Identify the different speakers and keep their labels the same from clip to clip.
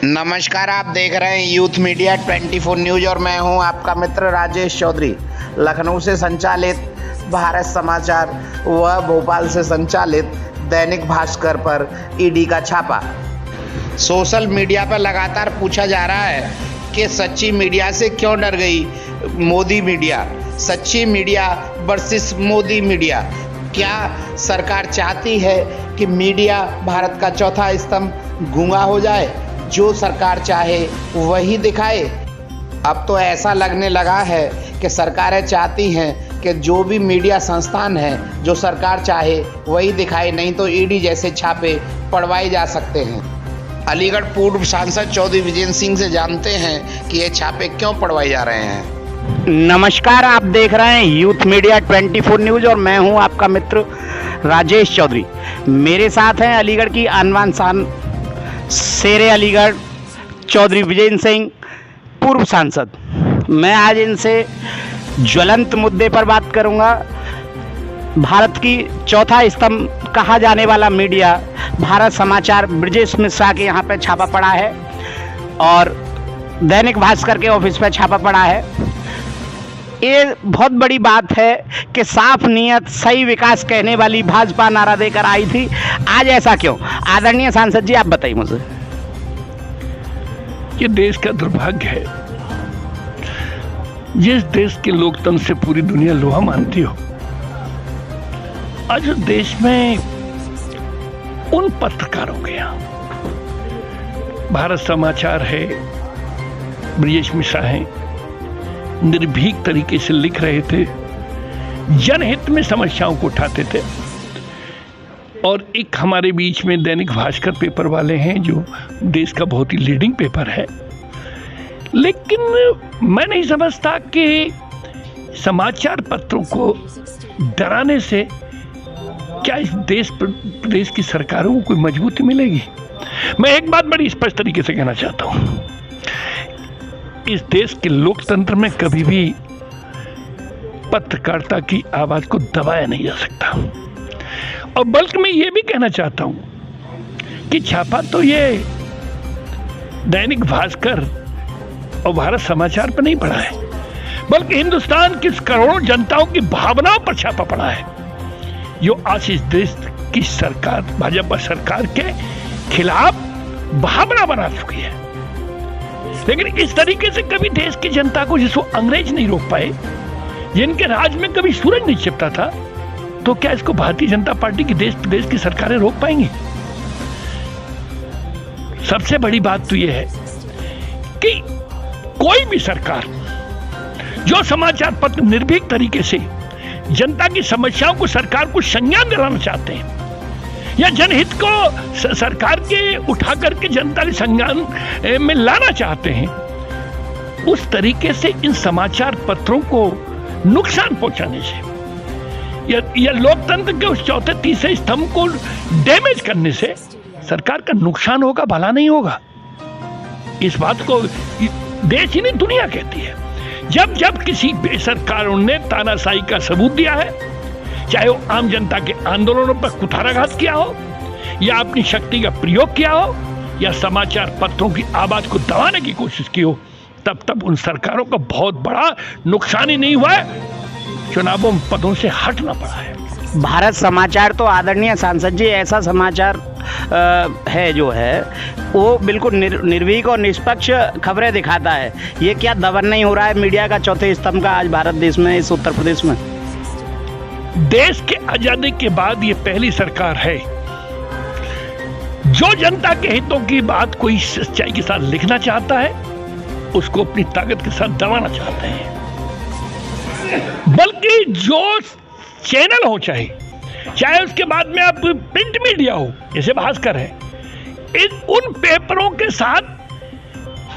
Speaker 1: नमस्कार, आप देख रहे हैं यूथ मीडिया 24 न्यूज और मैं हूं आपका मित्र राजेश चौधरी। लखनऊ से संचालित भारत समाचार व भोपाल से संचालित दैनिक भास्कर पर ईडी का छापा। सोशल मीडिया पर लगातार पूछा जा रहा है कि सच्ची मीडिया से क्यों डर गई मोदी मीडिया। सच्ची मीडिया वर्सेस मोदी मीडिया। क्या सरकार चाहती है कि मीडिया भारत का चौथा स्तंभ गूंगा हो जाए? जो सरकार चाहे वही दिखाए। अब तो ऐसा लगने लगा है कि सरकारें चाहती हैं कि जो भी मीडिया संस्थान है जो सरकार चाहे वही दिखाए, नहीं तो ईडी जैसे छापे पड़वाए जा सकते हैं। अलीगढ़ पूर्व सांसद चौधरी विजेंद्र सिंह से जानते हैं कि ये छापे क्यों पड़वाए जा रहे हैं।
Speaker 2: नमस्कार, आप देख रहे हैं यूथ मीडिया 24 न्यूज और मैं हूं आपका मित्र राजेश चौधरी। मेरे साथ हैं अलीगढ़ की आनवान शान शेरे अलीगढ़ चौधरी विजेंद्र सिंह, पूर्व सांसद। मैं आज इनसे ज्वलंत मुद्दे पर बात करूंगा। भारत की चौथा स्तंभ कहा जाने वाला मीडिया भारत समाचार ब्रजेश मिश्रा के यहाँ पे छापा पड़ा है और दैनिक भास्कर के ऑफिस पे छापा पड़ा है। ये बहुत बड़ी बात है कि साफ नियत सही विकास कहने वाली भाजपा नारा देकर आई थी। आज ऐसा क्यों? आदरणीय सांसद जी, आप बताइए मुझे।
Speaker 3: ये देश का दुर्भाग्य है, जिस देश के लोकतंत्र से पूरी दुनिया लोहा मानती हो, आज देश में उन पत्रकारों के यहाँ भारत समाचार है, ब्रजेश मिश्रा है, निर्भीक तरीके से लिख रहे थे, जनहित में समस्याओं को उठाते थे। और एक हमारे बीच में दैनिक भास्कर पेपर वाले हैं जो देश का बहुत ही लीडिंग पेपर है। लेकिन मैं नहीं समझता कि समाचार पत्रों को डराने से क्या इस प्रदेश की सरकारों को कोई मजबूती मिलेगी। मैं एक बात बड़ी स्पष्ट तरीके से कहना चाहता हूं, इस देश के लोकतंत्र में कभी भी पत्रकारिता की आवाज को दबाया नहीं जा सकता। और बल्कि मैं ये भी कहना चाहता हूं कि छापा तो ये दैनिक भास्कर और भारत समाचार पर नहीं पड़ा है, बल्कि हिंदुस्तान की करोड़ों जनताओं की भावनाओं पर छापा पड़ा है, जो आज इस देश की सरकार, भाजपा सरकार के खिलाफ भावना बना चुकी है। लेकिन इस तरीके से कभी देश की जनता को, जिसको अंग्रेज नहीं रोक पाए, जिनके राज में कभी सूरज नहीं छिपता था, तो क्या इसको भारतीय जनता पार्टी की देश प्रदेश की सरकारें रोक पाएंगी? सबसे बड़ी बात तो यह है कि कोई भी सरकार जो समाचार पत्र निर्भीक तरीके से जनता की समस्याओं को सरकार को संज्ञान दिलाना चाहते हैं या जनहित को सरकार के उठा करके जनता के संज्ञान में लाना चाहते हैं, उस तरीके से इन समाचार पत्रों को नुकसान पहुंचाने से या लोकतंत्र के उस चौथे तीसरे स्तंभ को डैमेज करने से सरकार का नुकसान होगा, भला नहीं होगा। इस बात को देश ही नहीं दुनिया कहती है। जब जब किसी सरकारों ने तानाशाही का सबूत दिया है, चाहे वो आम जनता के आंदोलनों पर कुठाराघात किया हो या अपनी शक्ति का प्रयोग किया हो या समाचार पत्रों की आवाज को दबाने की कोशिश की हो, तब उन सरकारों का बहुत बड़ा नुकसान ही नहीं हुआ है, चुनावों में पदों से हटना पड़ा है।
Speaker 2: भारत समाचार तो आदरणीय सांसद जी ऐसा समाचार है जो है वो बिल्कुल निर्भीक और निष्पक्ष खबरें दिखाता है। ये क्या दमन नहीं हो रहा है मीडिया का चौथे स्तंभ का आज भारत देश में, इस उत्तर प्रदेश में?
Speaker 3: देश के आजादी के बाद ये पहली सरकार है जो जनता के हितों की बात कोई सच्चाई के साथ लिखना चाहता है, उसको अपनी ताकत के साथ दबाना चाहते हैं। बल्कि जो चैनल हो, चाहे उसके बाद में आप प्रिंट मीडिया हो, जैसे भास्कर है, उन पेपरों के साथ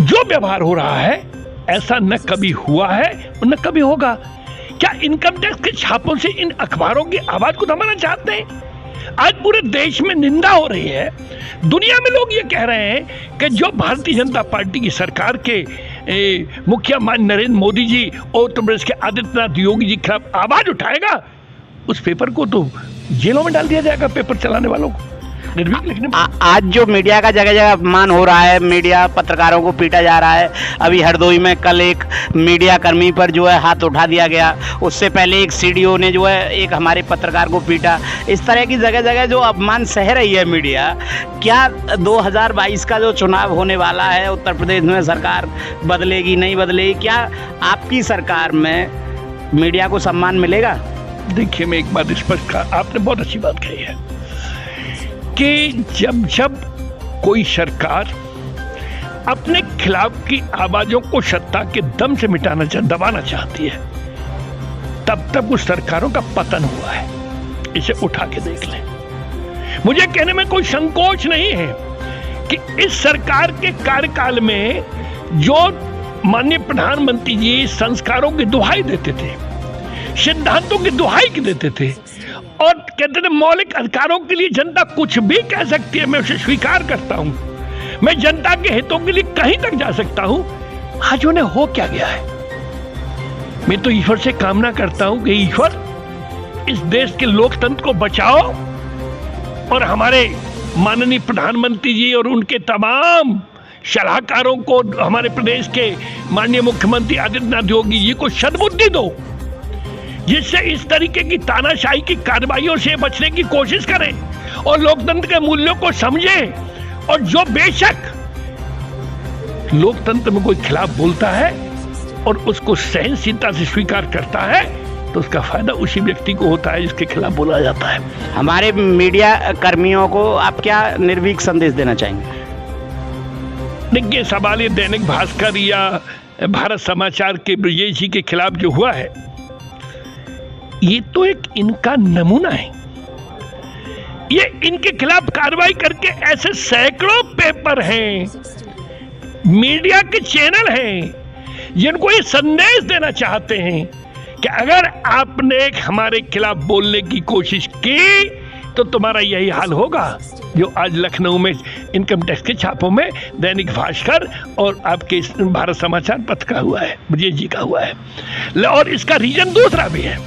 Speaker 3: जो व्यवहार हो रहा है ऐसा न कभी हुआ है और न कभी होगा। क्या इनकम टैक्स के छापों से इन अखबारों की आवाज को दबाना चाहते हैं? आज पूरे देश में निंदा हो रही है, दुनिया में लोग ये कह रहे हैं कि जो भारतीय जनता पार्टी की सरकार के मुखिया मान नरेंद्र मोदी जी और उत्तर प्रदेश के आदित्यनाथ योगी जी के खिलाफ आवाज उठाएगा, उस पेपर को तो जेलों में डाल दिया जाएगा, पेपर चलाने वालों को। निर्भीक लिखने
Speaker 2: आज जो मीडिया का जगह जगह अपमान हो रहा है, मीडिया पत्रकारों को पीटा जा रहा है। अभी हरदोई में कल एक मीडिया कर्मी पर जो है हाथ उठा दिया गया, उससे पहले एक सीडीओ ने जो है एक हमारे पत्रकार को पीटा। इस तरह की जगह जगह जो अपमान सह रही है मीडिया, क्या 2022 का जो चुनाव होने वाला है उत्तर प्रदेश में सरकार बदलेगी नहीं बदलेगी, क्या आपकी सरकार में मीडिया को सम्मान मिलेगा?
Speaker 3: देखिए, मैं एक बात स्पष्ट कहा, आपने बहुत अच्छी बात कही है कि जब कोई सरकार अपने खिलाफ की आवाजों को सत्ता के दम से दबाना चाहती है, तब तक उस सरकारों का पतन हुआ है। इसे उठा के देख लें। मुझे कहने में कोई संकोच नहीं है कि इस सरकार के कार्यकाल में जो माननीय प्रधानमंत्री जी संस्कारों की दुहाई देते थे, सिद्धांतों की दुहाई देते थे और कहते थे मौलिक अधिकारों के लिए जनता कुछ भी कह सकती है, मैं उसे स्वीकार करता हूं, मैं जनता के हितों के लिए कहीं तक जा सकता हूं। आज उन्हें हो क्या गया है? मैं तो ईश्वर से कामना करता हूं कि ईश्वर इस देश के लोकतंत्र को बचाओ और हमारे माननीय प्रधानमंत्री जी और उनके तमाम सलाहकारों को, हमारे प्रदेश के माननीय मुख्यमंत्री आदित्यनाथ योगी जी को सद्बुद्धि दो, जिससे इस तरीके की तानाशाही की कार्रवाइयों से बचने की कोशिश करें और लोकतंत्र के मूल्यों को समझें। और जो बेशक लोकतंत्र में कोई खिलाफ बोलता है और उसको सहनशीलता से स्वीकार करता है, तो उसका फायदा उसी व्यक्ति को होता है जिसके खिलाफ बोला जाता है।
Speaker 2: हमारे मीडिया कर्मियों को आप क्या निर्भीक संदेश देना चाहेंगे?
Speaker 3: देखिए, सवाल ये दैनिक भास्कर या भारत समाचार के ब्रजेश जी के खिलाफ जो हुआ है, ये तो एक इनका नमूना है। ये इनके खिलाफ कार्रवाई करके ऐसे सैकड़ों पेपर हैं, मीडिया के चैनल हैं, जिनको ये संदेश देना चाहते हैं कि अगर आपने हमारे खिलाफ बोलने की कोशिश की तो तुम्हारा यही हाल होगा जो आज लखनऊ में इनकम टैक्स के छापों में दैनिक भास्कर और आपके भारत समाचार पत्र का हुआ है, ब्रजेश जी का हुआ है। और इसका रीजन दूसरा भी है।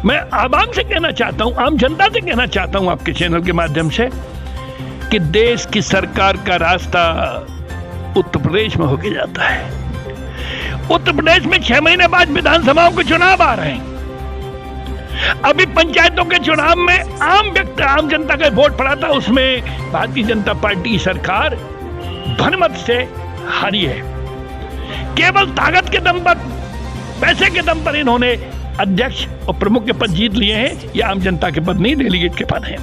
Speaker 3: मैं आवाम से कहना चाहता हूं, आम जनता से कहना चाहता हूं आपके चैनल के माध्यम से कि देश की सरकार का रास्ता उत्तर प्रदेश में होके जाता है। उत्तर प्रदेश में 6 महीने बाद विधानसभाओं के चुनाव आ रहे हैं। अभी पंचायतों के चुनाव में आम जनता का वोट पड़ा था, उसमें भारतीय जनता पार्टी की सरकार भनमत से हारी है। केवल ताकत के दम पर, पैसे के दम पर इन्होंने अध्यक्ष और प्रमुख के पद जीत लिए हैं। ये आम जनता के पद नहीं, डेलीगेट के पद हैं।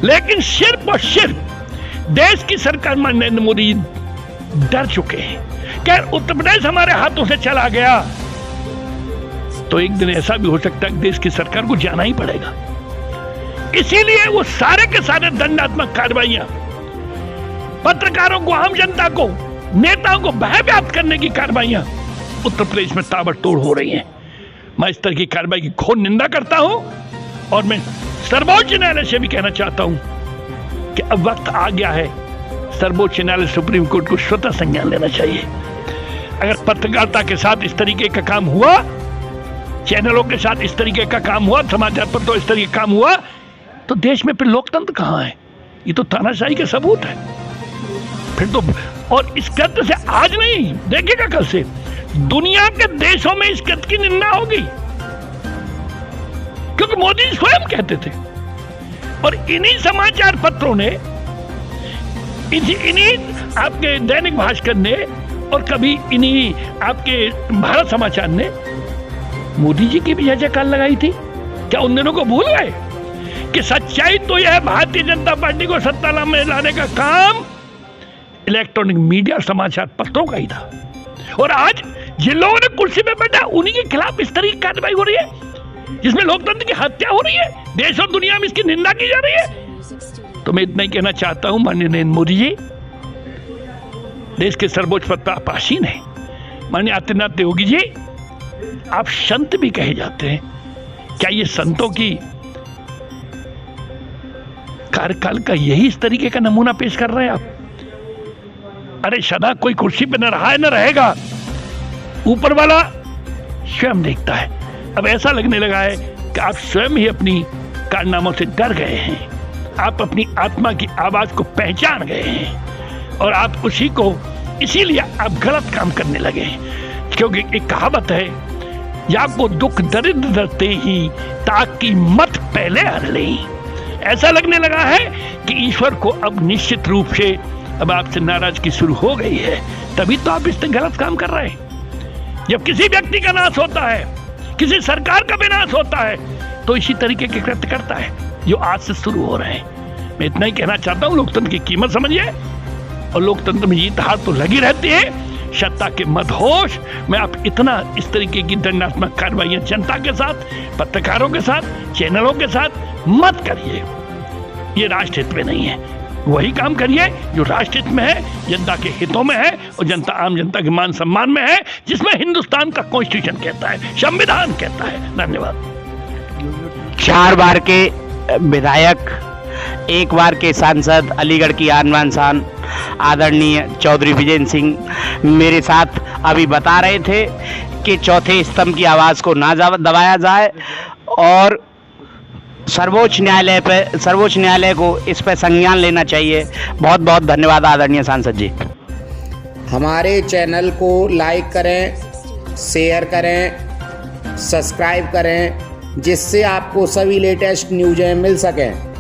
Speaker 3: लेकिन सिर्फ और सिर्फ देश की सरकार में नरेंद्र मोदी डर चुके हैं कि उत्तर प्रदेश हमारे हाथों से चला गया तो एक दिन ऐसा भी हो सकता है कि देश की सरकार को जाना ही पड़ेगा। इसीलिए वो सारे के सारे दंडात्मक कार्रवाइयां, पत्रकारों को, आम जनता को, नेताओं को भयभीत करने की कार्रवाइयां उत्तर प्रदेश में ताबड़तोड़ हो रही हैं। मैं इस तरह की कार्रवाई की घोर निंदा करता हूं और मैं सर्वोच्च न्यायालय से भी कहना चाहता हूं कि अब वक्त आ गया है, सर्वोच्च न्यायालय सुप्रीम कोर्ट को स्वतः संज्ञान लेना चाहिए। अगर पत्रकारिता के साथ इस तरीके का काम हुआ, चैनलों के साथ इस तरीके का काम हुआ, समाचार पत्रों इस तरीके का काम हुआ, तो देश में फिर लोकतंत्र कहां है? ये तो तानाशाही के सबूत है फिर तो। और इस कृत्य से आज नहीं, देखिएगा कल से दुनिया के देशों में इस कृत्य की निंदा होगी, क्योंकि मोदी स्वयं कहते थे। और इन्हीं समाचार पत्रों ने, इन्हीं आपके दैनिक भास्कर ने और कभी इन्हीं आपके भारत समाचार ने मोदी जी की भी जय जयकार लगाई थी। क्या उन दिनों को भूल गए कि सच्चाई तो यह भारतीय जनता पार्टी को सत्ता में लाने का काम इलेक्ट्रॉनिक मीडिया समाचार पत्रों का ही था। और आज जिन लोगों ने कुर्सी पे बैठा, उन्हीं के खिलाफ इस तरह की कार्रवाई हो रही है जिसमें लोकतंत्र की हत्या हो रही है, देश और दुनिया में इसकी निंदा की जा रही है। तो मैं इतना ही कहना चाहता हूं, माननीय नरेंद्र मोदी जी देश के सर्वोच्च पद पर आसीन है। माननीय आदित्यनाथ योगी जी, आप संत भी कहे जाते हैं, क्या ये संतों की कार्यकाल का यही इस तरीके का नमूना पेश कर रहे हैं आप? अरे सदा कोई कुर्सी पे न रहा है न रहेगा, ऊपर वाला स्वयं देखता है। अब ऐसा लगने लगा है कि आप स्वयं ही अपनी कारनामों से डर गए हैं आप अपनी आत्मा की आवाज को पहचान गए हैं और आप उसी को, इसीलिए आप गलत काम करने लगे हैं। क्योंकि एक कहावत है, या को दुख दरिद्र दरते ही ताकि मत पहले हर ले। ऐसा लगने लगा है कि ईश्वर को अब निश्चित रूप से अब आपसे नाराजगी शुरू हो गई है, तभी तो आप इस गलत काम कर रहे हैं। जब किसी व्यक्ति का नाश होता है, किसी सरकार का विनाश होता है, तो इसी तरीके के कृत्य करता है जो आज से शुरू हो रहे हैं। मैं इतना ही कहना चाहता हूं, लोकतंत्र की कीमत समझिए और लोकतंत्र में जीत हार तो लगी रहती है। सत्ता के मदहोश में आप इतना इस तरीके की दंडात्मक कार्रवाइयां जनता के साथ, पत्रकारों के साथ, चैनलों के साथ मत करिए। ये राष्ट्र हित में नहीं है। वही काम करिए जो राष्ट्र हित में है, जनता के हितों में है और जनता, आम जनता के मान सम्मान में है, जिसमें हिंदुस्तान का कॉन्स्टिट्यूशन कहता है, संविधान कहता है। धन्यवाद।
Speaker 2: 4 बार के विधायक, 1 बार के सांसद, अलीगढ़ की आन शान आदरणीय चौधरी विजेंद्र सिंह मेरे साथ अभी बता रहे थे कि चौथे स्तंभ की आवाज़ को ना दबाया जाए और सर्वोच्च न्यायालय को इस पर संज्ञान लेना चाहिए। बहुत बहुत धन्यवाद आदरणीय सांसद जी।
Speaker 1: हमारे चैनल को लाइक करें, शेयर करें, सब्सक्राइब करें, जिससे आपको सभी लेटेस्ट न्यूज़ें मिल सकें।